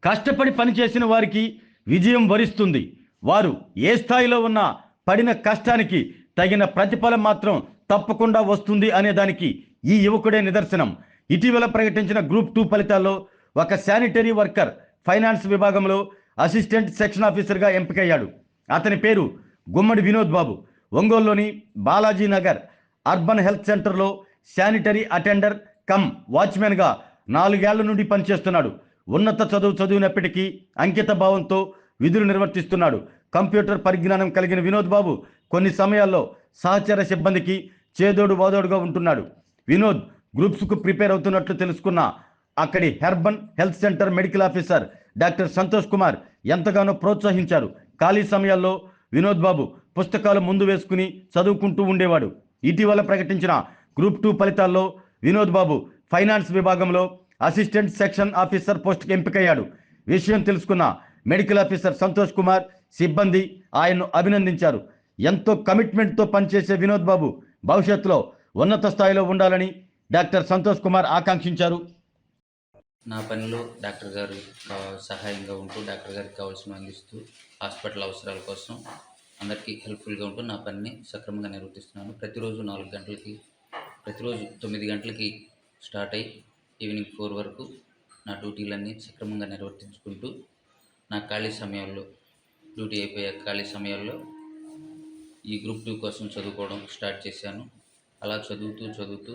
కష్టపడి పనిచేసిన వారికి విజయం వరిస్తుంది. వారు ఏ స్థాయిలో ఉన్నా పడిన కష్టానికి తగిన ప్రతిఫలం మాత్రం తప్పకుండా వస్తుంది అనే దానికి ఈ యువకుడే నిదర్శనం. ఇటీవల ప్రకటించిన గ్రూప్ 2 ఫలితాల్లో ఒక శానిటరీ వర్కర్ ఫైనాన్స్ విభాగంలో అసిస్టెంట్ సెక్షన్ ఆఫీసర్గా ఎంపికయ్యాడు. అతని పేరు గుమ్మడి వినోద్ బాబు. ఒంగోలులోని బాలాజీ నగర్ అర్బన్ హెల్త్ సెంటర్లో శానిటరీ అటెండర్ కమ్ వాచ్మెన్గా 4 ఏళ్ల నుండి పనిచేస్తున్నాడు. ఉన్నత చదివినప్పటికీ అంకిత భావంతో విధులు నిర్వర్తిస్తున్నాడు. కంప్యూటర్ పరిజ్ఞానం కలిగిన వినోద్ బాబు కొన్ని సమయాల్లో సహచర సిబ్బందికి చేదోడు వాదోడుగా ఉంటున్నాడు. వినోద్ గ్రూప్స్కు ప్రిపేర్ అవుతున్నట్లు తెలుసుకున్న అక్కడి urban health centre medical officer doctor Santosh Kumar ఎంతగానో ప్రోత్సహించారు. ఖాళీ సమయాల్లో వినోద్ బాబు పుస్తకాలు ముందు వేసుకుని చదువుకుంటూ ఉండేవాడు. ఇటీవల ప్రకటించిన గ్రూప్ 2 ఫలితాల్లో వినోద్ బాబు ఫైనాన్స్ విభాగంలో అసిస్టెంట్ సెక్షన్ ఆఫీసర్ పోస్ట్కి ఎంపికయ్యాడు. విషయం తెలుసుకున్న మెడికల్ ఆఫీసర్ సంతోష్ కుమార్ సిబ్బంది ఆయన్ను అభినందించారు. ఎంతో కమిట్మెంట్తో పనిచేసే వినోద్ బాబు భవిష్యత్తులో ఉన్నత స్థాయిలో ఉండాలని డాక్టర్ సంతోష్ కుమార్ ఆకాంక్షించారు. నా పనిలో డాక్టర్ గారు సహాయంగా ఉంటూ డాక్టర్ గారికి కావాల్సిన అందిస్తూ హాస్పిటల్ అవసరాల కోసం అందరికీ హెల్ప్ఫుల్గా ఉంటూ నా పనిని సక్రమంగా నిర్వర్తిస్తున్నాను. ప్రతిరోజు 4 గంటలకి, ప్రతిరోజు 9 గంటలకి స్టార్ట్ అయ్యి ఈవినింగ్ 4 వరకు నా డ్యూటీలన్నీ సక్రమంగా నిర్వర్తించుకుంటూ నా ఖాళీ సమయాల్లో, డ్యూటీ అయిపోయాక ఖాళీ సమయాల్లో ఈ గ్రూప్ 2 కోసం చదువుకోవడం స్టార్ట్ చేశాను. అలా చదువుతూ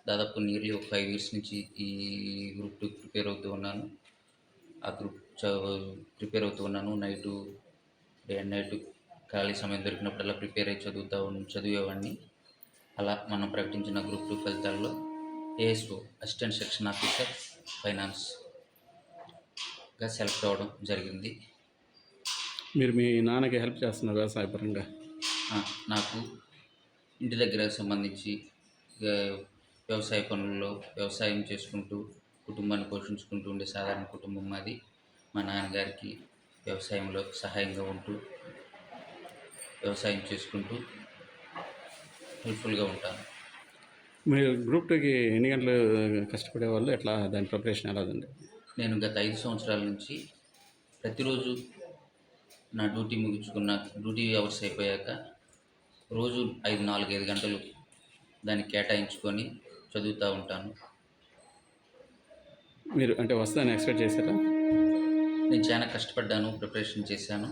దాదాపు నియర్లీ ఒక 5 ఇయర్స్ నుంచి ఈ గ్రూప్ 2 ప్రిపేర్ అవుతూ ఉన్నాను. ఆ గ్రూప్ ప్రిపేర్ అవుతూ ఉన్నాను. డే అండ్ నైట్ ఖాళీ సమయం దొరికినప్పుడల్లా ప్రిపేర్ అయ్యి చదివేవాడిని. అలా మనం ప్రకటించిన గ్రూప్ 2 ఫలితాల్లో ఏఎస్ఓ అసిస్టెంట్ సెక్షన్ ఆఫీసర్ ఫైనాన్స్గా సెలెక్ట్ అవ్వడం జరిగింది. మీరు మీ నాన్నకి హెల్ప్ చేస్తున్నారు వ్యవసాయపరంగా? నాకు ఇంటి దగ్గర సంబంధించి వ్యవసాయ పనుల్లో వ్యవసాయం చేసుకుంటూ కుటుంబాన్ని పోషించుకుంటూ ఉండే సాధారణ కుటుంబం మాది. మా నాన్నగారికి వ్యవసాయంలో సహాయంగా ఉంటూ వ్యవసాయం చేసుకుంటూ హెల్ప్ఫుల్గా ఉంటాను. మీరు గ్రూప్ 2కి ఎన్ని గంటలు కష్టపడే వాళ్ళు? ఎట్లా దాని ప్రిపరేషన్ ఎలా ఉంది? నేను గత 5 సంవత్సరాల నుంచి ప్రతిరోజు నా డ్యూటీ అవర్స్ అయిపోయాక రోజు 4-5 గంటలు దాన్ని కేటాయించుకొని చదువుతూ ఉంటాను. మీరు అంటే వస్తుందని ఎక్స్పెక్ట్ చేశారా? నేను చాలా కష్టపడ్డాను, ప్రిపరేషన్ చేశాను.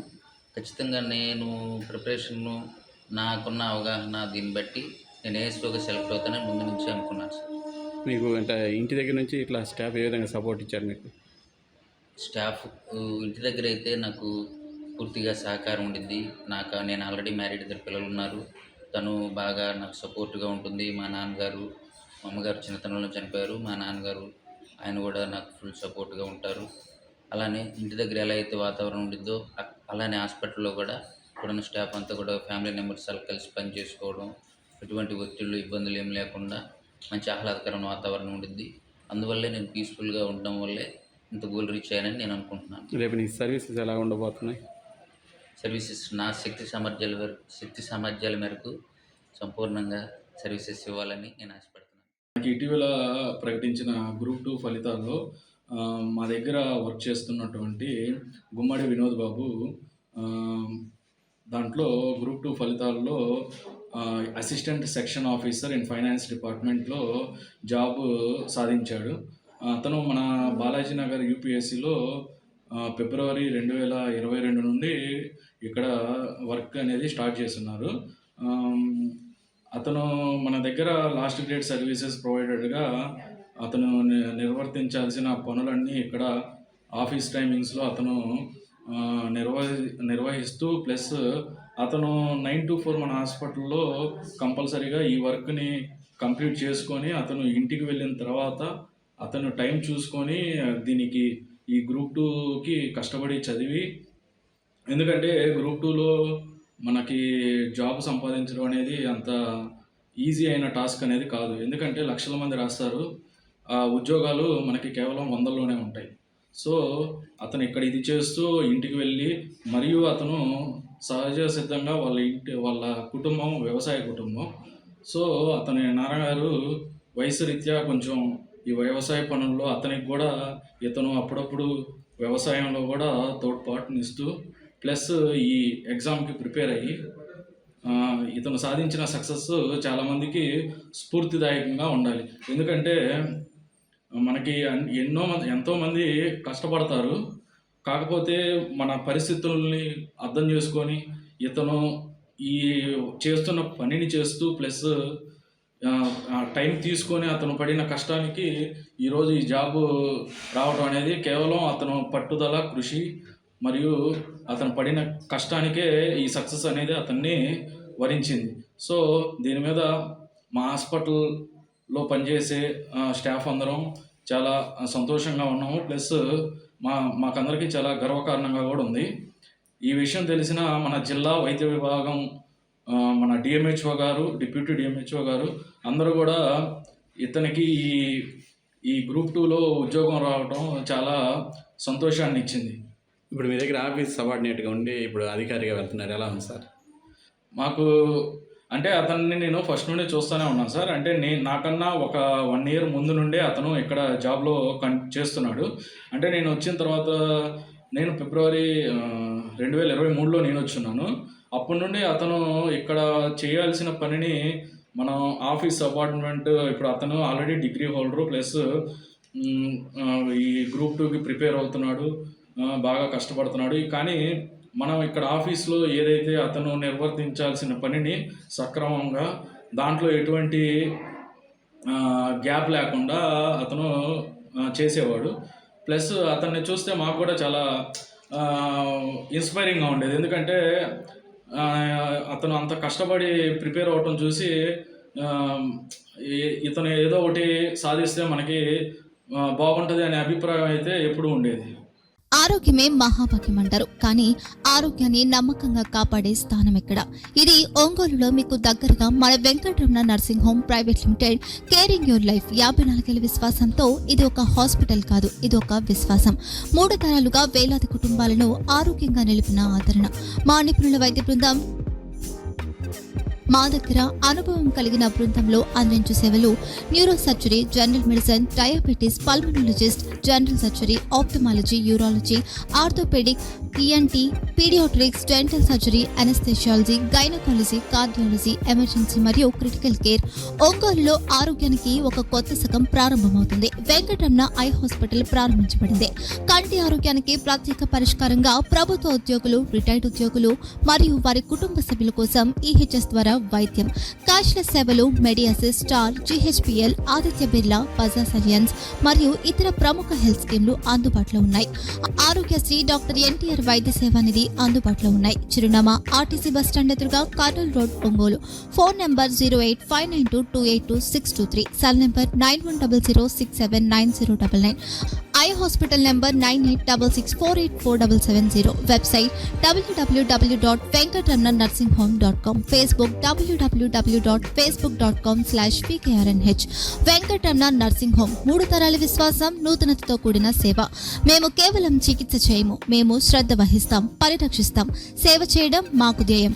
ఖచ్చితంగా నేను ప్రిపరేషన్ను నాకున్న అవగాహన దీన్ని బట్టి నేను ఏఎస్ఓగా సెలెక్ట్ అవుతానని ముందు నుంచి అనుకున్నాను సార్. మీకు అంటే ఇంటి దగ్గర నుంచి ఇట్లా స్టాఫ్ ఏ విధంగా సపోర్ట్ ఇచ్చారు మీకు? స్టాఫ్ ఇంటి దగ్గర అయితే నాకు పూర్తిగా సహకారం ఉండింది. నేను ఆల్రెడీ మ్యారీడ్, 2 పిల్లలు ఉన్నారు. తను బాగా నాకు సపోర్ట్గా ఉంటుంది. మా నాన్నగారు, మా అమ్మగారు చిన్నతనంలో చనిపోయారు. మా నాన్నగారు ఆయన కూడా నాకు ఫుల్ సపోర్ట్గా ఉంటారు. అలానే ఇంటి దగ్గర ఎలా అయితే వాతావరణం ఉండిద్దో అలానే హాస్పిటల్లో కూడా ఇప్పుడున్న స్టాఫ్ అంతా కూడా ఫ్యామిలీ మెంబర్స్ అలా కలిసి పని చేసుకోవడం, ఎటువంటి ఒత్తిళ్ళు ఇబ్బందులు ఏం లేకుండా మంచి ఆహ్లాదకరమైన వాతావరణం ఉండిద్ది. అందువల్లే నేను పీస్ఫుల్గా ఉండడం వల్లే ఇంత గోల్ రీచ్ అయ్యానని నేను అనుకుంటున్నాను. రేపు నీ సర్వీసెస్ ఎలా ఉండబోతున్నాయి? సర్వీసెస్ నా శక్తి సామర్థ్యాల మేరకు సంపూర్ణంగా సర్వీసెస్ ఇవ్వాలని నేను ఆశపడుతున్నాను. నాకు ఇటీవల ప్రకటించిన గ్రూప్ 2 ఫలితాల్లో మా దగ్గర వర్క్ చేస్తున్నటువంటి గుమ్మడి వినోద్ బాబు దాంట్లో గ్రూప్ 2 ఫలితాల్లో assistant section officer in finance డిపార్ట్మెంట్లో జాబ్ సాధించాడు. అతను మన బాలాజీ నగర్ యూపీఎస్సిలో ఫిబ్రవరి 2022 నుండి ఇక్కడ వర్క్ అనేది స్టార్ట్ చేస్తున్నారు. అతను మన దగ్గర లాస్ట్ గ్రేడ్ సర్వీసెస్ ప్రొవైడెడ్గా అతను నిర్వర్తించాల్సిన పనులన్నీ ఇక్కడ ఆఫీస్ టైమింగ్స్లో అతను నిర్వహిస్తూ ప్లస్ అతను 9 to 4 మన హాస్పిటల్లో కంపల్సరీగా ఈ వర్క్ని కంప్లీట్ చేసుకొని అతను ఇంటికి వెళ్ళిన తర్వాత అతను టైం చూసుకొని దీనికి ఈ గ్రూప్ 2కి కష్టపడి చదివి, ఎందుకంటే గ్రూప్ 2లో మనకి జాబ్ సంపాదించడం అనేది అంత ఈజీ అయిన టాస్క్ అనేది కాదు. ఎందుకంటే లక్షల మంది రాస్తారు, ఆ ఉద్యోగాలు మనకి కేవలం 100లోనే ఉంటాయి. సో అతను ఇక్కడ ఇది చేస్తూ ఇంటికి వెళ్ళి, మరియు అతను సహజ సిద్ధంగా వాళ్ళ కుటుంబం వ్యవసాయ కుటుంబం. సో అతని నాన్నగారు వయసు రీత్యా కొంచెం ఈ వ్యవసాయ పనుల్లో అతనికి కూడా ఇతను అప్పుడప్పుడు వ్యవసాయంలో కూడా తోడ్పాటునిస్తూ ప్లస్ ఈ ఎగ్జామ్కి ప్రిపేర్ అయ్యి ఇతను సాధించిన సక్సెస్ చాలామందికి స్ఫూర్తిదాయకంగా ఉండాలి. ఎందుకంటే మనకి ఎంతోమంది కష్టపడతారు. కాకపోతే మన పరిస్థితుల్ని అర్థం చేసుకొని ఇతను ఈ చేస్తున్న పనిని చేస్తూ ప్లస్ టైం తీసుకొని అతను పడిన కష్టానికి ఈరోజు ఈ జాబు రావడం అనేది కేవలం అతను పట్టుదల, కృషి మరియు అతను పడిన కష్టానికే ఈ సక్సెస్ అనేది అతన్ని వరించింది. సో దీని మీద మా హాస్పిటల్లో పనిచేసే స్టాఫ్ అందరం చాలా సంతోషంగా ఉన్నాము. ప్లస్ మాకందరికీ చాలా గర్వకారణంగా కూడా ఉంది. ఈ విషయం తెలిసిన మన జిల్లా వైద్య విభాగం, మన డిఎంహెచ్ఓ గారు, డిప్యూటీ డిఎంహెచ్ఓ గారు అందరూ కూడా ఇతనికి ఈ గ్రూప్ 2లో ఉద్యోగం రావడం చాలా సంతోషాన్ని ఇచ్చింది. ఇప్పుడు మీ దగ్గర ఆఫీస్ సబార్డినేట్గా ఉండి ఇప్పుడు అధికారిగా వెళ్తున్నారు, ఎలా ఉంది సార్? మాకు అంటే అతన్ని నేను ఫస్ట్ నుండి చూస్తూనే ఉన్నాను సార్. అంటే నాకన్నా ఒక 1 ఇయర్ ముందు నుండే అతను ఇక్కడ జాబ్లో చేస్తున్నాడు. అంటే నేను వచ్చిన తర్వాత నేను ఫిబ్రవరి 2023లో నేను వచ్చున్నాను. అప్పటి నుండి అతను ఇక్కడ చేయాల్సిన పనిని మనం ఆఫీస్ అపార్ట్మెంట్, ఇప్పుడు అతను ఆల్రెడీ డిగ్రీ హోల్డరు ప్లస్ ఈ గ్రూప్ 2కి ప్రిపేర్ అవుతున్నాడు, బాగా కష్టపడుతున్నాడు. కానీ మనం ఇక్కడ ఆఫీస్లో ఏదైతే అతను నిర్వర్తించాల్సిన పనిని సక్రమంగా దాంట్లో ఎటువంటి గ్యాప్ లేకుండా అతను చేసేవాడు. ప్లస్ అతన్ని చూస్తే మాకు కూడా చాలా ఇన్స్పైరింగ్గా ఉండేది. ఎందుకంటే అతను అంత కష్టపడి ప్రిపేర్ అవ్వటం చూసి ఇతను ఏదో ఒకటి సాధిస్తే మనకి బాగుంటుంది అనే అభిప్రాయం అయితే ఎప్పుడూ ఉండేది. ఆరోగ్యమే మహాభాగ్యం అంటారు, కానీ ఆరోగ్యాన్ని నమ్మకంగా కాపాడే స్థానం ఎక్కడ? ఇది ఒంగోలులో మీకు దగ్గరగా మన Venkataramana nursing home private limited. Caring your life 54 ఏళ్ల విశ్వాసంతో ఇది ఒక హాస్పిటల్ కాదు, ఇది ఒక విశ్వాసం. 3 తరాలుగా వేలాది కుటుంబాలను ఆరోగ్యంగా నిలిపిన ఆదరణ. మా నిపుణుల వైద్య బృందం మా దగ్గర అనుభవం కలిగిన బృందంలో అందించే సేవలు neuro surgery, general medicine, diabetes, pulmonologist, general surgery, ophthalmology, urology, orthopaedic, ENT, paediatrics, dental surgery, anaesthesiology, gynaecology, cardiology, emergency మరియు క్రిటికల్ కేర్. ఒంగోలులో ఆరోగ్యానికి ఒక కొత్త శకం ప్రారంభమవుతుంది. వెంకటరమణ ఐ హాస్పిటల్ ప్రారంభించబడింది. కంటి ఆరోగ్యానికి ప్రత్యేక పరిష్కారంగా ప్రభుత్వ ఉద్యోగులు, రిటైర్డ్ ఉద్యోగులు మరియు వారి కుటుంబ సభ్యుల కోసం EHS ద్వారా వైద్యం, క్యాష్లెస్ సేవలు, Medi Assist, Star, GHPL, Aditya Birla, Bajaj Allianz మరియు ఇతర ప్రముఖ హెల్త్ స్కీమ్లు అందుబాటులో ఉన్నాయి. ఆరోగ్యశ్రీ, డాక్టర్ NTR వైద్య సేవా నిధి అందుబాటులో ఉన్నాయి. చిరునామా RTC బస్ స్టాండ్ ఎదురుగా, Kurnool road, Ongole. Phone number 08592282623, cell number 9100679099, eye hospital number 9866484770, website www.venkatramanarsinghome.com, Facebook www.facebook.com/VKRNH. Venkataramana nursing home, 3 తరాల విశ్వాసం, నూతనతతో కూడిన సేవ. మేము కేవలం చికిత్స చేయము, మేము శ్రద్ధ వహిస్తాం, పరిరక్షిస్తాం. సేవ చేయడం మాకు ధ్యేయం.